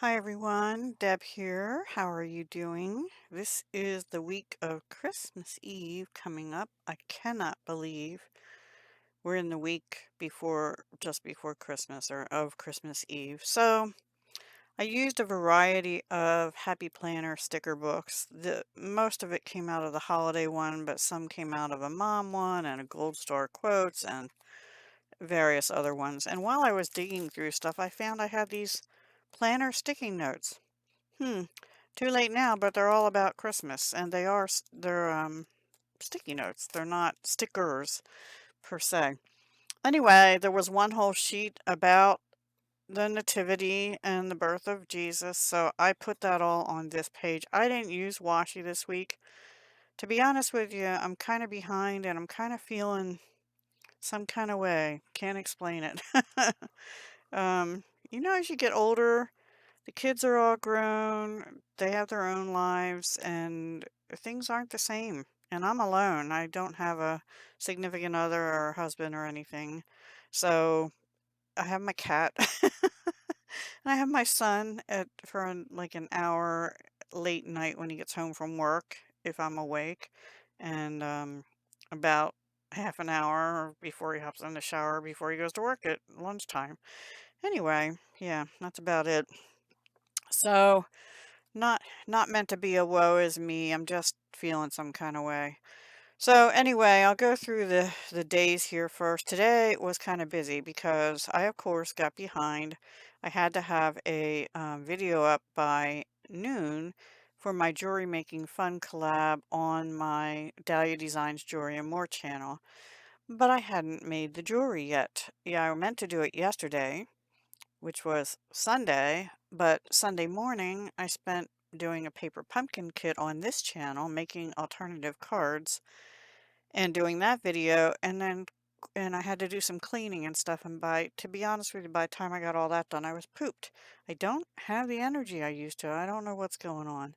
Hi everyone, Deb here. How are you doing? This is the week of Christmas Eve coming up. I cannot believe we're in the week before, just before Christmas or of Christmas Eve. So I used a variety of Happy Planner sticker books. Most of it came out of the holiday one, but some came out of a mom one and a Gold Star Quotes and various other ones. And while I was digging through stuff, I found I had these planner sticking notes. Hmm. Too late now, but they're all about Christmas, and they're sticky notes. They're not stickers per se. Anyway, there was one whole sheet about the nativity and the birth of Jesus, so I put that all on this page. I didn't use washi this week. To be honest with you, I'm kind of behind and I'm kind of feeling some kind of way. Can't explain it. um, as you get older, the kids are all grown, they have their own lives, and things aren't the same. And I'm alone. I don't have a significant other or husband or anything. So I have my cat. And I have my son for like an hour late night when he gets home from work, if I'm awake, and about half an hour before he hops in the shower before he goes to work at lunchtime. Anyway, yeah, that's about it. So not meant to be a woe is me. I'm just feeling some kind of way. So anyway, I'll go through the days here first. Today was kind of busy because I of course got behind. I had to have a video up by noon for my jewelry making fun collab on my Dahlia Designs Jewelry and More channel, but I hadn't made the jewelry yet. Yeah, I meant to do it yesterday, which was Sunday, but Sunday morning I spent doing a paper pumpkin kit on this channel, making alternative cards and doing that video, and I had to do some cleaning and stuff, and to be honest with you, by the time I got all that done, I was pooped. I don't have the energy I used to. I don't know what's going on.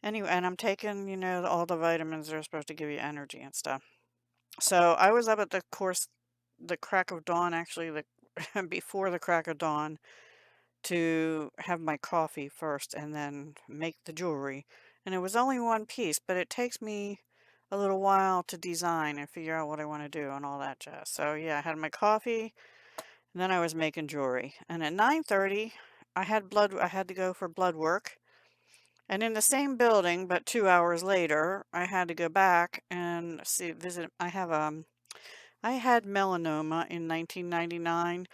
Anyway, and I'm taking, all the vitamins that are supposed to give you energy and stuff. So I was up at the crack of dawn, actually, before the crack of dawn, to have my coffee first and then make the jewelry. And it was only one piece, but it takes me a little while to design and figure out what I want to do and all that jazz. So yeah, I had my coffee and then I was making jewelry. And at 9:30, I had to go for blood work. And in the same building, but 2 hours later, I had to go back and visit. I had melanoma in 1999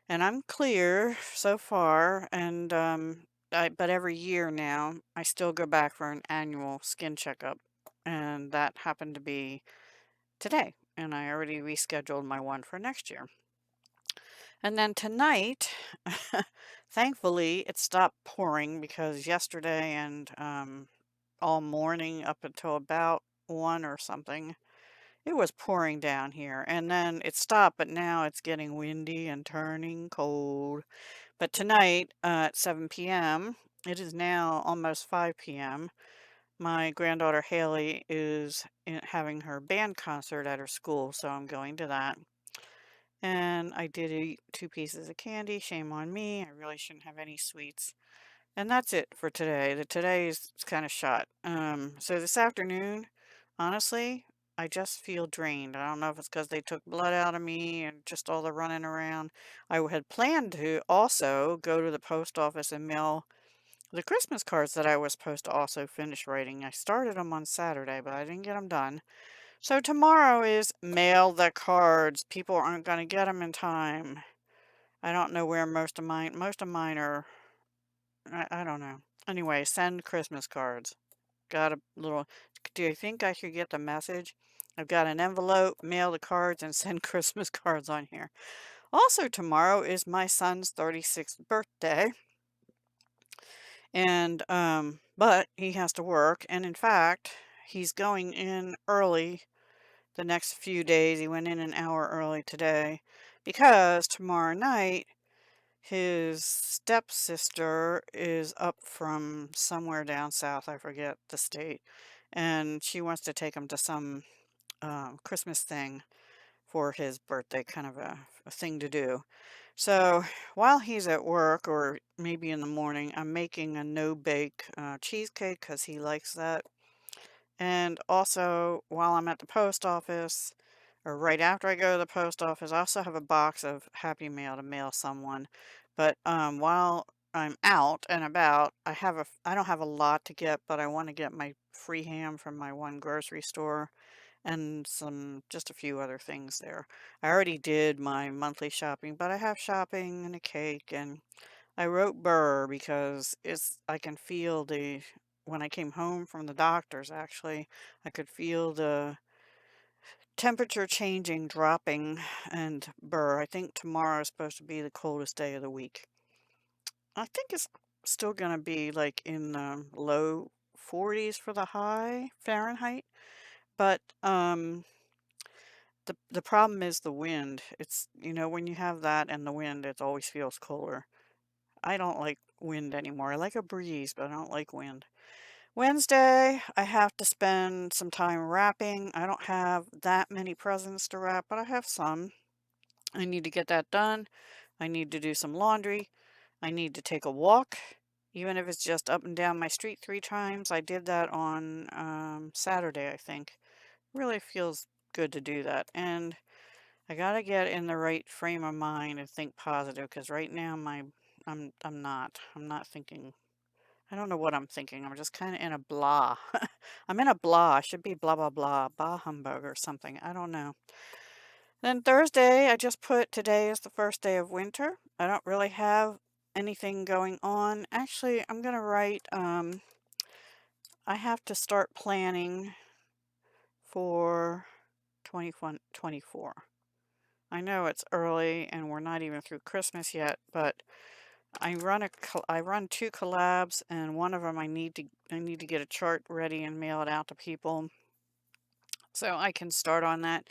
and I'm clear so far, and but every year now, I still go back for an annual skin checkup, and that happened to be today, and I already rescheduled my one for next year. And then tonight, thankfully, it stopped pouring because yesterday and all morning up until about 1 or something, it was pouring down here. And then it stopped, but now it's getting windy and turning cold. But tonight at 7 p.m., it is now almost 5 p.m. My granddaughter Haley is having her band concert at her school, so I'm going to that. And I did eat 2 pieces of candy. Shame on me. I really shouldn't have any sweets. And that's it for today. Today is kind of shot. So this afternoon, honestly, I just feel drained. I don't know if it's because they took blood out of me and just all the running around. I had planned to also go to the post office and mail the Christmas cards that I was supposed to also finish writing. I started them on Saturday, but I didn't get them done. So tomorrow is mail the cards. People aren't going to get them in time. I don't know where most of mine are. I don't know. Anyway, send Christmas cards. Got a little. Do you think I should get the message? I've got an envelope, mail the cards, and send Christmas cards on here. Also, tomorrow is my son's 36th birthday, and but he has to work, and in fact, he's going in early the next few days. He went in an hour early today because tomorrow night his stepsister is up from somewhere down south, I forget the state, and she wants to take him to some Christmas thing for his birthday, kind of a thing to do. So while he's at work, or maybe in the morning, I'm making a no-bake cheesecake because he likes that. And also, while I'm at the post office, or right after I go to the post office, I also have a box of Happy Mail to mail someone. But while I'm out and about, I don't have a lot to get, but I want to get my free ham from my one grocery store and just a few other things there. I already did my monthly shopping, but I have shopping and a cake, and I wrote Burr because I can feel when I came home from the doctor's actually, I could feel the temperature changing, dropping, and Burr. I think tomorrow is supposed to be the coldest day of the week. I think it's still going to be like in the low 40s for the high Fahrenheit, but the problem is the wind. When you have that and the wind, it always feels colder. I don't like wind anymore. I like a breeze, but I don't like wind. Wednesday, I have to spend some time wrapping. I don't have that many presents to wrap, but I have some. I need to get that done. I need to do some laundry. I need to take a walk, even if it's just up and down my street 3 times. I did that on Saturday, I think. Really feels good to do that. And I gotta get in the right frame of mind and think positive because right now I'm not. I'm not thinking. I don't know what I'm thinking. I'm just kind of in a blah. I'm in a blah. I should be blah blah blah, bah humbug or something. I don't know. Then Thursday, I just put today is the first day of winter. I don't really have anything going on. Actually, I'm gonna write. I have to start planning for 2024. I know it's early and we're not even through Christmas yet, but I run 2 collabs, and one of them I need to get a chart ready and mail it out to people so I can start on that.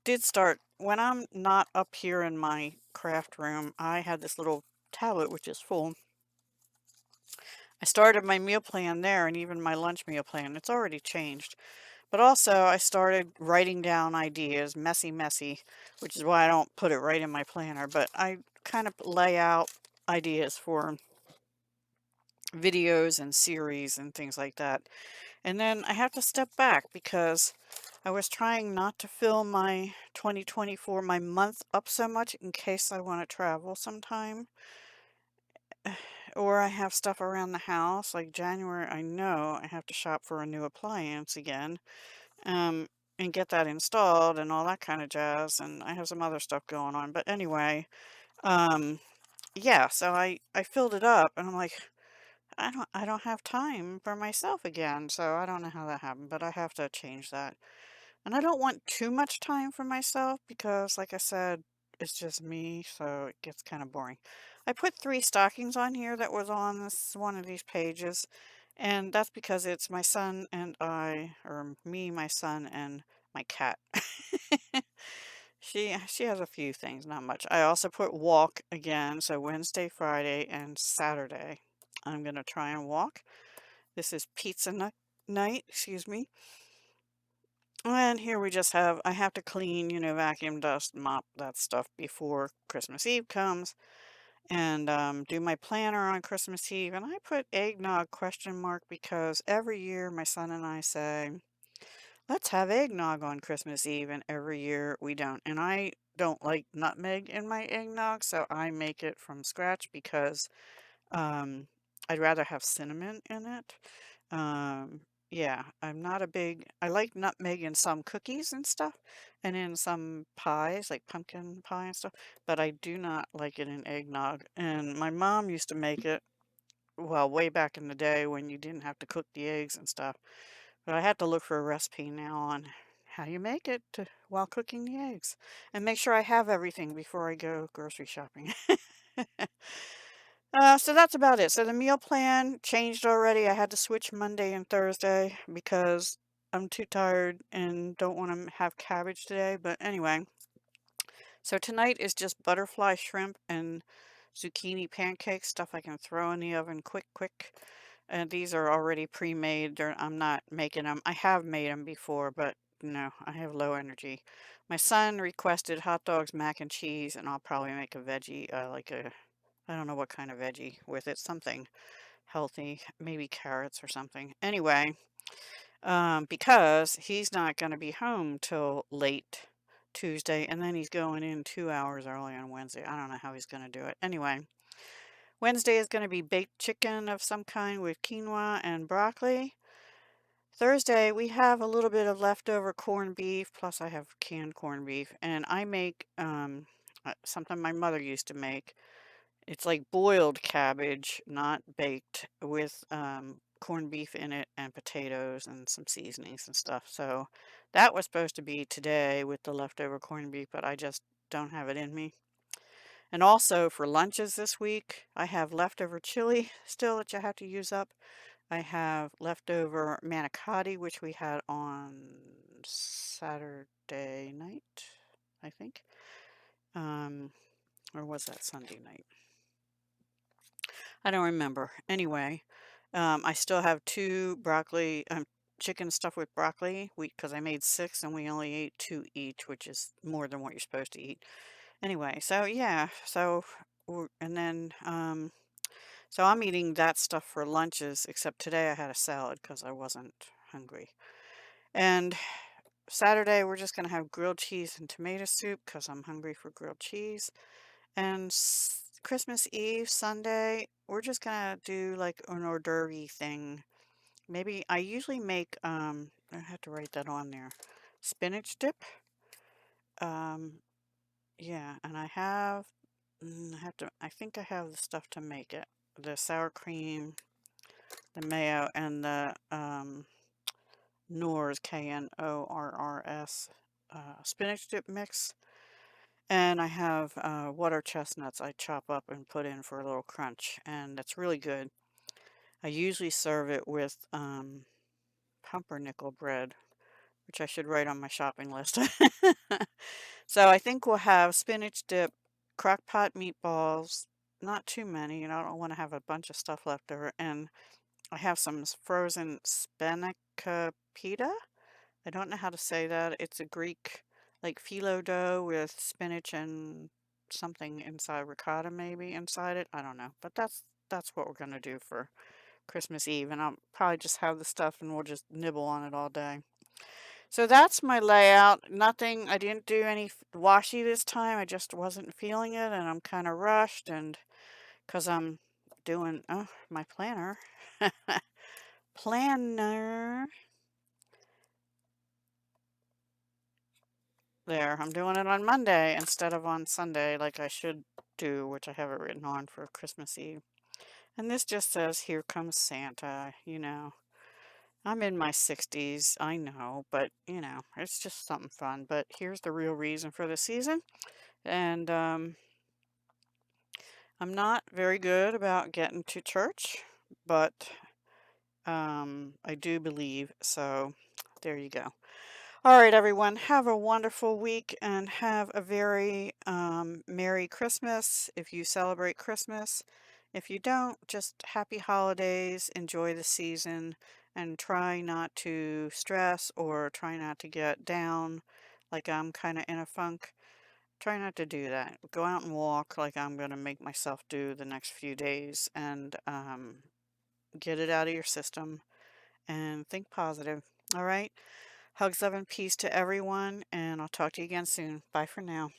Did start when I'm not up here in my craft room. I had this little tablet which is full. I started my meal plan there, and even my lunch meal plan. It's already changed. But also, I started writing down ideas, messy, which is why I don't put it right in my planner, but I kind of lay out ideas for videos and series and things like that. And then I have to step back because I was trying not to fill my 2024, my month up so much in case I want to travel sometime. Or I have stuff around the house, like January, I know I have to shop for a new appliance again. um, and get that installed and all that kind of jazz. And I have some other stuff going on. But anyway, um, yeah, so I filled it up, and I'm like, I don't have time for myself again. So I don't know how that happened, but I have to change that. And I don't want too much time for myself because, like I said, it's just me, so it gets kind of boring. I put 3 stockings on here that was on this one of these pages, and that's because it's my son and I, or me, my son, and my cat. She has a few things, not much. I also put walk again, so Wednesday, Friday, and Saturday. I'm gonna try and walk. This is night, excuse me. And here we just I have to clean, vacuum, dust, mop that stuff before Christmas Eve comes, and do my planner on Christmas Eve. And I put eggnog question mark because every year my son and I say, let's have eggnog on Christmas Eve, and every year we don't. And I don't like nutmeg in my eggnog, so I make it from scratch because um, I'd rather have cinnamon in it. Um, yeah, I like nutmeg in some cookies and stuff, and in some pies, like pumpkin pie and stuff, but I do not like it in eggnog. And my mom used to make it, well, way back in the day when you didn't have to cook the eggs and stuff. But I have to look for a recipe now on how you make it while cooking the eggs, and make sure I have everything before I go grocery shopping. So that's about it. So the meal plan changed already. I had to switch Monday and Thursday because I'm too tired and don't want to have cabbage today. But anyway, so tonight is just butterfly shrimp and zucchini pancakes, stuff I can throw in the oven quick. And these are already pre-made. I'm not making them. I have made them before, but no, I have low energy. My son requested hot dogs, mac and cheese, and I'll probably make a veggie, I don't know what kind of veggie with it, something healthy, maybe carrots or something. Anyway, because he's not going to be home till late Tuesday, and then he's going in 2 hours early on Wednesday. I don't know how he's going to do it. Anyway, Wednesday is going to be baked chicken of some kind with quinoa and broccoli. Thursday, we have a little bit of leftover corned beef, plus I have canned corned beef, and I make something my mother used to make. It's like boiled cabbage, not baked, with corned beef in it and potatoes and some seasonings and stuff. So that was supposed to be today with the leftover corned beef, but I just don't have it in me. And also for lunches this week, I have leftover chili still that you have to use up. I have leftover manicotti, which we had on Saturday night, I think. Um, or was that Sunday night? I don't remember. Anyway, I still have two broccoli, chicken stuffed with broccoli, because I made six and we only ate two each, which is more than what you're supposed to eat. Anyway, so yeah, and then, so I'm eating that stuff for lunches, except today I had a salad because I wasn't hungry. And Saturday, we're just going to have grilled cheese and tomato soup because I'm hungry for grilled cheese. And Christmas Eve, Sunday, we're just gonna do like an hors d'oeuvre thing. Maybe I usually make, I have to write that on there. Spinach dip. Um, yeah, and I think I have the stuff to make it. The sour cream, the mayo, and the, Knorrs, Knorrs, spinach dip mix. And I have water chestnuts I chop up and put in for a little crunch, and that's really good. I usually serve it with pumpernickel bread, which I should write on my shopping list. So I think we'll have spinach dip, crock pot meatballs, not too many, I don't want to have a bunch of stuff left over, and I have some frozen spanakopita. I don't know how to say that. It's a Greek, like phyllo dough with spinach and something inside, ricotta maybe inside it. I don't know, but that's what we're gonna do for Christmas Eve, and I'll probably just have the stuff and we'll just nibble on it all day. So that's my layout. Nothing. I didn't do any washi this time. I just wasn't feeling it, and I'm kind of rushed, and because I'm doing my planner, planner. There, I'm doing it on Monday instead of on Sunday like I should do, which I have it written on for Christmas Eve. And this just says, "Here comes Santa." I'm in my 60s, I know, but it's just something fun. But here's the real reason for the season. And I'm not very good about getting to church, but I do believe, so there you go. All right, everyone, have a wonderful week and have a very Merry Christmas if you celebrate Christmas. If you don't, just happy holidays, enjoy the season, and try not to stress or try not to get down like I'm kind of in a funk. Try not to do that. Go out and walk like I'm going to make myself do the next few days and get it out of your system and think positive. All right? Hugs, love, and peace to everyone, and I'll talk to you again soon. Bye for now.